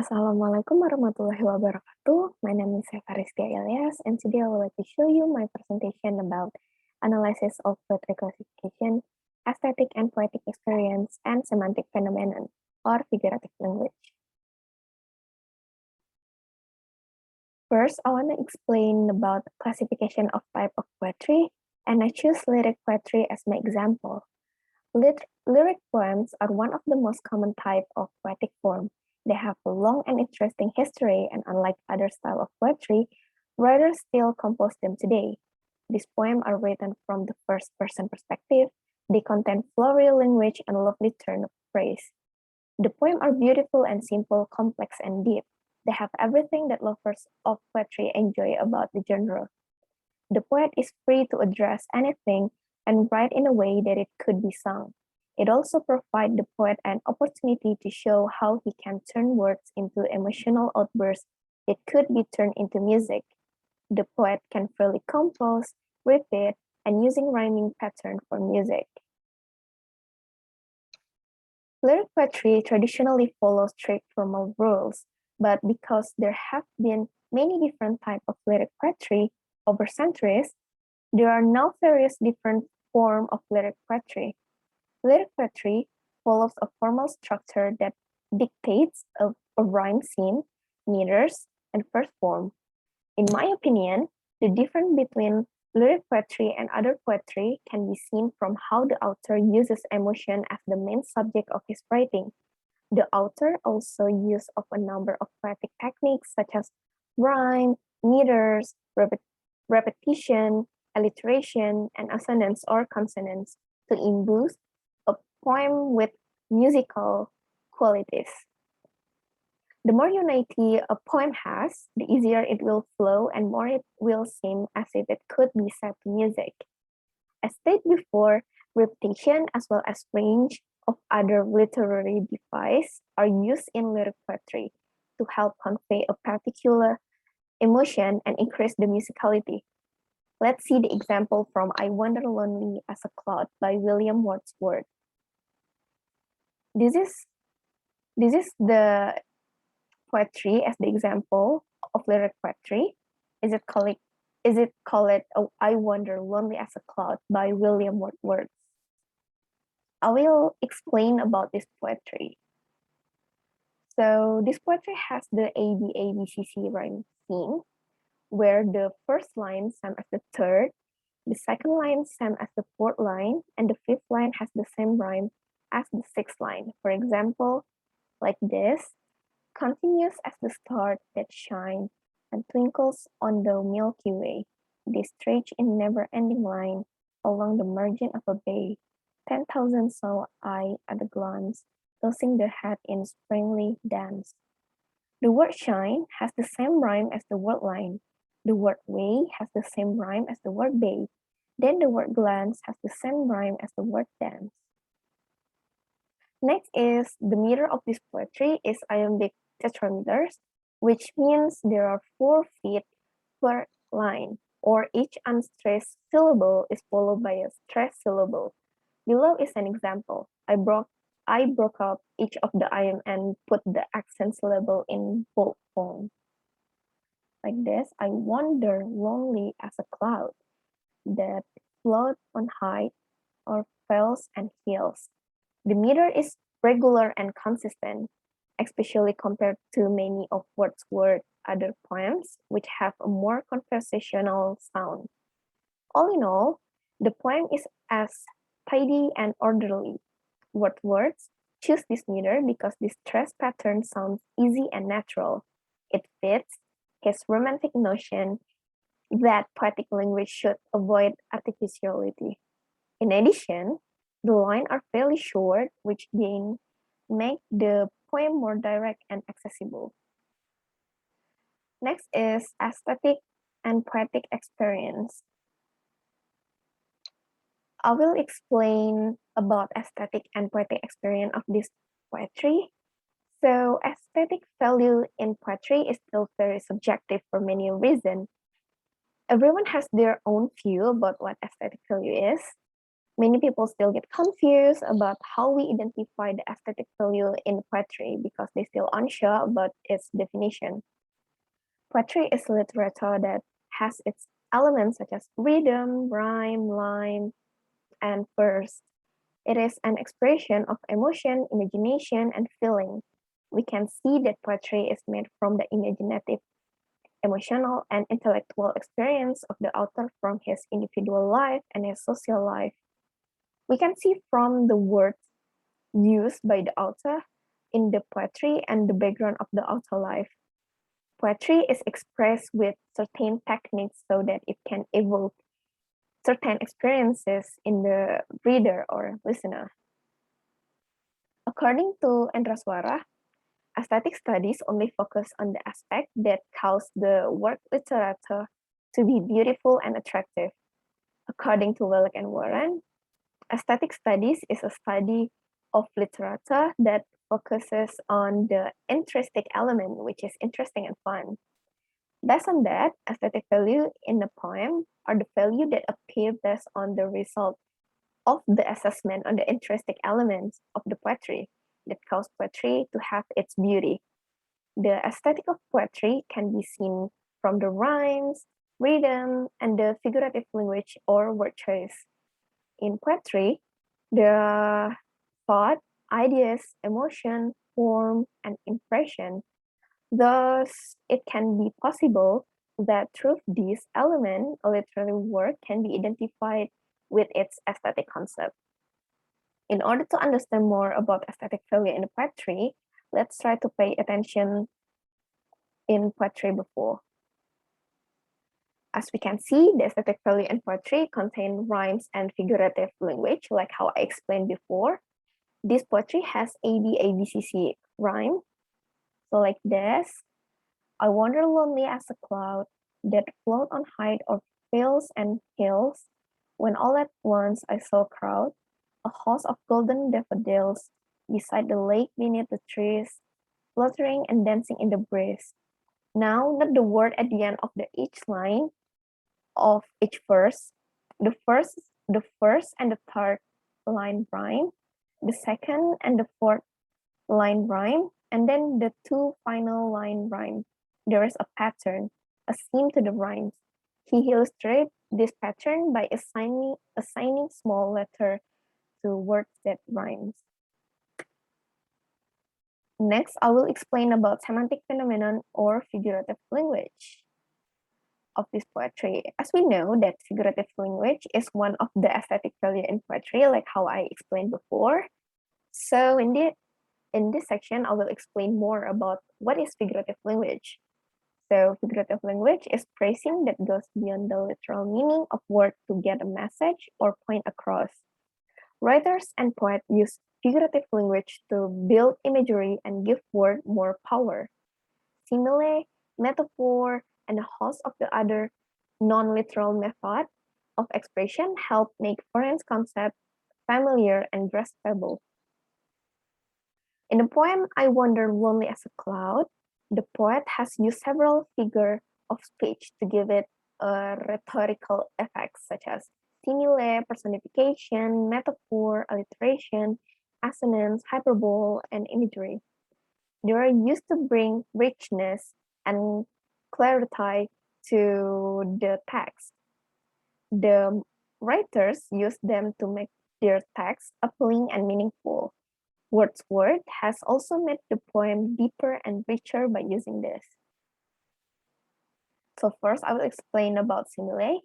Assalamualaikum warahmatullahi wabarakatuh. My name is Sefa, Ristia, Ilyas, and today I would like to show you my presentation about analysis of poetry classification, aesthetic and poetic experience, and semantic phenomenon, or figurative language. First, I want to explain about classification of type of poetry, and I choose lyric poetry as my example. Lyric poems are one of the most common type of poetic form. They have a long and interesting history, and unlike other style of poetry, writers still compose them today. These poems are written from the first-person perspective. They contain flowery language and lovely turn of phrase. The poems are beautiful and simple, complex and deep. They have everything that lovers of poetry enjoy about the genre. The poet is free to address anything and write in a way that it could be sung. It also provides the poet an opportunity to show how he can turn words into emotional outbursts that could be turned into music. The poet can freely compose, repeat, and using rhyming pattern for music. Lyric poetry traditionally follows strict formal rules, but because there have been many different types of lyric poetry over centuries, there are now various different forms of lyric poetry. Lyric poetry follows a formal structure that dictates a rhyme scheme, meters, and verse form. In my opinion, the difference between lyric poetry and other poetry can be seen from how the author uses emotion as the main subject of his writing. The author also uses of a number of poetic techniques such as rhyme, meters, repetition, alliteration, and assonance or consonants to imbue a poem with musical qualities. The more unity a poem has, the easier it will flow and more it will seem as if it could be set to music. As stated before, repetition as well as range of other literary devices are used in lyric poetry to help convey a particular emotion and increase the musicality. Let's see the example from I Wander Lonely as a Cloud by William Wordsworth. This is the poetry as the example of lyric poetry. Is it called I Wander Lonely as a Cloud by William Wordsworth? I will explain about this poetry. So this poetry has the ABCC rhyme scheme, where the first line same as the third, the second line same as the fourth line, and the fifth line has the same rhyme as the sixth line. For example, like this, continuous as the star that shines and twinkles on the Milky Way. They stretch in never-ending line along the margin of a bay. 10,000 saw I at a glance, tossing their head in springly dance. The word shine has the same rhyme as the word line. The word way has the same rhyme as the word bay. Then the word glance has the same rhyme as the word dance. Next is the meter of this poetry is iambic tetrameters, which means there are 4 feet per line, or each unstressed syllable is followed by a stressed syllable. Below is an example. I broke up each of the iamb and put the accent syllable in bold form. Like this, I wander lonely as a cloud that floats on high or falls and heals. The meter is regular and consistent, especially compared to many of Wordsworth's other poems, which have a more conversational sound. All in all, the poem is as tidy and orderly. Wordsworth choose this meter because this stress pattern sounds easy and natural. It fits his romantic notion that poetic language should avoid artificiality. In addition, the lines are fairly short, which again make the poem more direct and accessible. Next is aesthetic and poetic experience. I will explain about aesthetic and poetic experience of this poetry. So aesthetic value in poetry is still very subjective for many reasons. Everyone has their own view about what aesthetic value is. Many people still get confused about how we identify the aesthetic value in poetry because they're still unsure about its definition. Poetry is literature that has its elements such as rhythm, rhyme, line, and verse. It is an expression of emotion, imagination, and feeling. We can see that poetry is made from the imaginative, emotional, and intellectual experience of the author from his individual life and his social life. We can see from the words used by the author in the poetry and the background of the author life. Poetry is expressed with certain techniques so that it can evoke certain experiences in the reader or listener. According to Endraswara, aesthetic studies only focus on the aspect that cause the work literature to be beautiful and attractive. According to Welleck and Warren, aesthetic studies is a study of literature that focuses on the intrinsic element, which is interesting and fun. Based on that, aesthetic value in a poem are the value that appear based on the result of the assessment on the intrinsic elements of the poetry that cause poetry to have its beauty. The aesthetic of poetry can be seen from the rhymes, rhythm, and the figurative language or word choice. In poetry, there are thought, ideas, emotion, form, and impression. Thus, it can be possible that through these elements, a literary work can be identified with its aesthetic concept. In order to understand more about aesthetic value in poetry, let's try to pay attention in poetry before. As we can see, the aesthetic value in poetry contain rhymes and figurative language, like how I explained before. This poetry has ABABCC rhyme. So like this, I wander lonely as a cloud that float on height of vales and hills, when all at once I saw a crowd, a host of golden daffodils, beside the lake beneath the trees, fluttering and dancing in the breeze. Now, not the word at the end of each line of each verse. The first and the third line rhyme, the second and the fourth line rhyme, and then the two final line rhyme. There is a pattern, a theme to the rhymes. He illustrates this pattern by assigning small letter to words that rhymes. Next, I will explain about semantic phenomenon or figurative language of this poetry. As we know that figurative language is one of the aesthetic value in poetry, like how I explained before. So in this section, I will explain more about what is figurative language. So figurative language is phrasing that goes beyond the literal meaning of word to get a message or point across. Writers and poets use figurative language to build imagery and give word more power. Simile, metaphor, and a host of the other non-literal method of expression help make foreign concepts familiar and graspable. In the poem I Wander Lonely as a Cloud, the poet has used several figures of speech to give it a rhetorical effects such as simile, personification, metaphor, alliteration, assonance, hyperbole, and imagery. They are used to bring richness and clarity to the text. The writers use them to make their text appealing and meaningful. Wordsworth has also made the poem deeper and richer by using this. So first, I will explain about simile.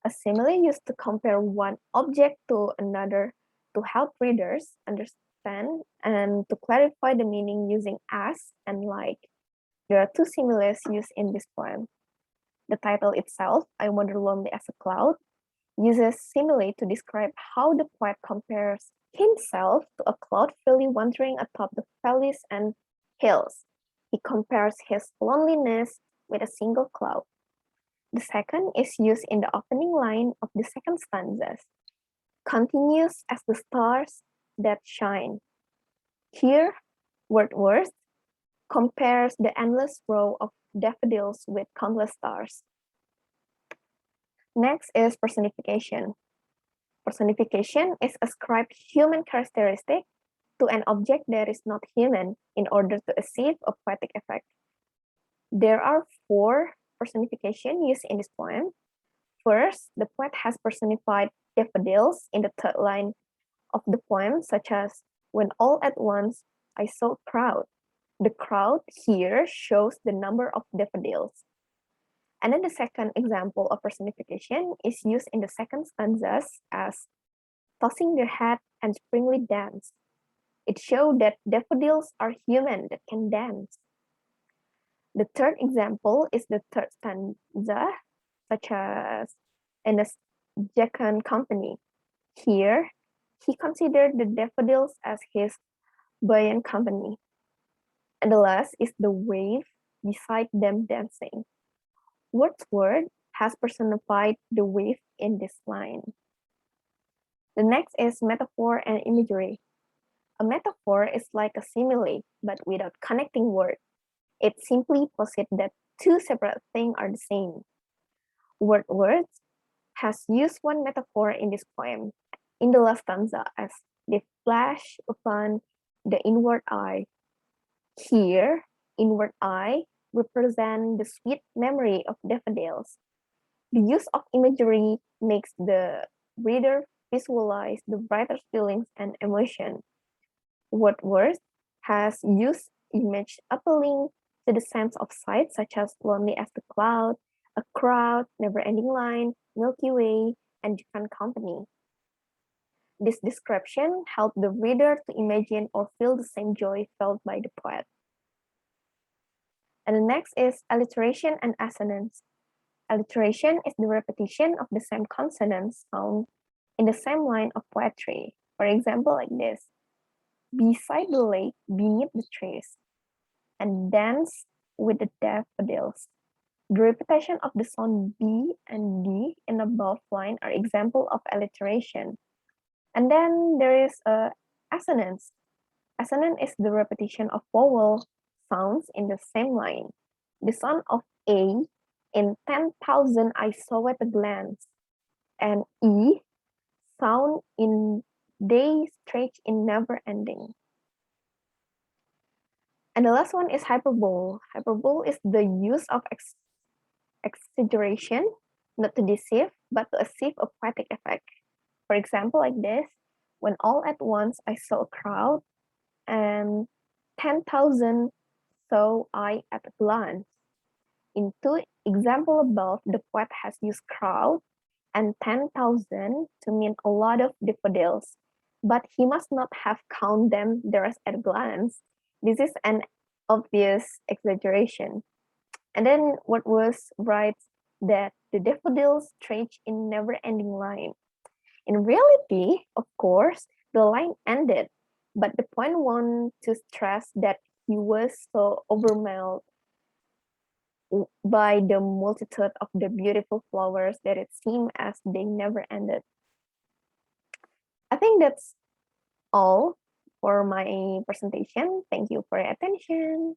A simile used to compare one object to another to help readers understand and to clarify the meaning using as and like. There are two similes used in this poem. The title itself, I Wander Lonely as a Cloud, uses simile to describe how the poet compares himself to a cloud freely wandering atop the valleys and hills. He compares his loneliness with a single cloud. The second is used in the opening line of the second stanza, continuous as the stars that shine. Here, Wordsworth compares the endless row of daffodils with countless stars. Next is personification. Personification is ascribed human characteristic to an object that is not human in order to achieve a poetic effect. There are 4 personifications used in this poem. First, the poet has personified daffodils in the third line of the poem, such as, when all at once I saw a crowd. The crowd here shows the number of daffodils. And then the second example of personification is used in the second stanzas as tossing their head and springly dance. It shows that daffodils are human that can dance. The third example is the third stanza, such as in the Jacan company. Here, he considered the daffodils as his buoyant company. And the last is the wave beside them dancing. Wordsworth has personified the wave in this line. The next is metaphor and imagery. A metaphor is like a simile, but without connecting words. It simply posits that 2 separate things are the same. Wordsworth has used one metaphor in this poem, in the last stanza, as they flash upon the inward eye. Here, inward eye represent the sweet memory of daffodils. The use of imagery makes the reader visualize the writer's feelings and emotion. Wordsworth has used image appealing to the sense of sight, such as lonely as the cloud, a crowd, never-ending line, Milky Way, and Japan company. This description helped the reader to imagine or feel the same joy felt by the poet. And the next is alliteration and assonance. Alliteration is the repetition of the same consonant sound in the same line of poetry. For example, like this: beside the lake, beneath the trees, and dance with the daffodils. The repetition of the sound B and D in the above line are example of alliteration. And then there is assonance. Assonance is the repetition of vowel sounds in the same line. The sound of A in 10,000 I saw at a glance, and E sound in day stretch in never ending. And the last one is hyperbole. Hyperbole is the use of exaggeration, not to deceive, but to achieve a poetic effect. For example, like this: when all at once I saw a crowd, and 10,000 saw I at a glance. In 2 examples above, the poet has used crowd and 10,000 to mean a lot of daffodils, but he must not have counted them there at a glance. This is an obvious exaggeration. And then Wordsworth writes that the daffodils stretch in never-ending line. In reality, of course, the line ended, but the point wants to stress that he was so overwhelmed by the multitude of the beautiful flowers that it seemed as they never ended. I think that's all for my presentation. Thank you for your attention.